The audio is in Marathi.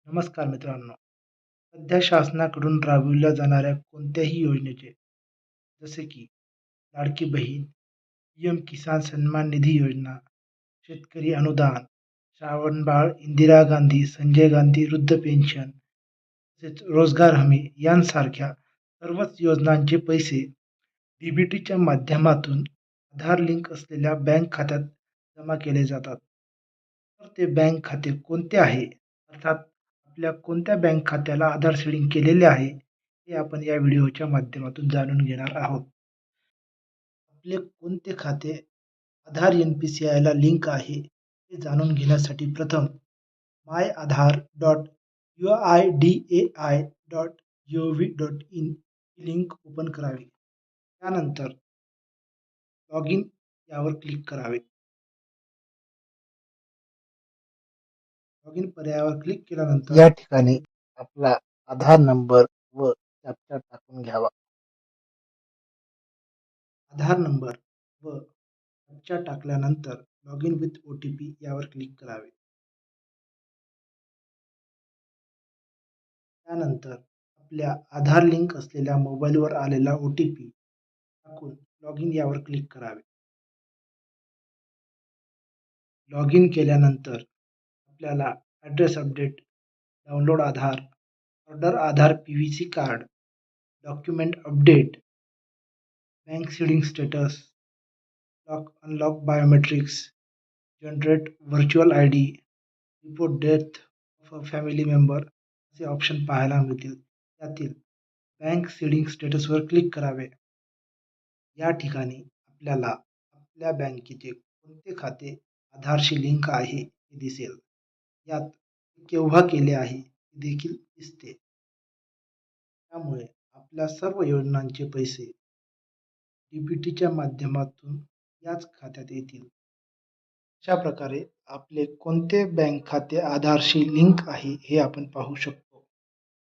नमस्कार मित्रांनो. सध्या शासनाकडून राबविल्या जाणाऱ्या कोणत्याही योजनेचे जसे की लाडकी बहीण, पीएम किसान सन्मान निधी योजना, शेतकरी अनुदान, श्रावणबाळ, इंदिरा गांधी, संजय गांधी वृद्ध पेन्शन, तसेच रोजगार हमी यांसारख्या सर्वच योजनांचे पैसे डीबीटीच्या माध्यमातून आधार लिंक असलेल्या बँक खात्यात जमा केले जातात. तर ते बँक खाते कोणते आहे? अर्थात आपल्या कोणत्या बँक खात्याला आधार सीडिंग केलेले आहे, हे आपण या व्हिडिओच्या माध्यमातून जाणून घेणार आहोत. आपले कोणते खाते आधार NPCIला लिंक आहे, हे जाणून घेण्यासाठी प्रथम myAadhar.uidai.gov.in ही लिंक ओपन करावी. त्यानंतर लॉगिन यावर क्लिक करावे. लॉगिन पर्यायावर क्लिक केल्यानंतर या ठिकाणी आपला आधार नंबर व कॅप्चा टाकून घ्यावा. आधार नंबर व कॅप्चा टाकल्यानंतर लॉगिन विथ OTP यावर क्लिक करावे. त्यानंतर आपल्या आधार लिंक असलेल्या मोबाईलवर आलेला OTP टाकून लॉगिन यावर क्लिक करावे. लॉगिन केल्यानंतर आपल्याला address update, download Aadhaar, order Aadhaar PVC card, document update, bank seeding status, lock unlock biometrics, generate virtual ID, report death of a family member असे ऑप्शन पाहायला मिळतील. त्यातील बँक सीडिंग स्टेटसवर क्लिक करावे. या ठिकाणी आपल्याला आपल्या बँकेचे कोणते खाते आधारशी लिंक आहे हे दिसेल. यात केव्हा केले आहे हे देखील दिसते. त्यामुळे आपल्या सर्व योजनांचे पैसे डीबीटीच्या माध्यमातून याच खात्यात येतील. अशा प्रकारे आपले कोणते बँक खाते आधारशी लिंक आहे हे आपण पाहू शकतो.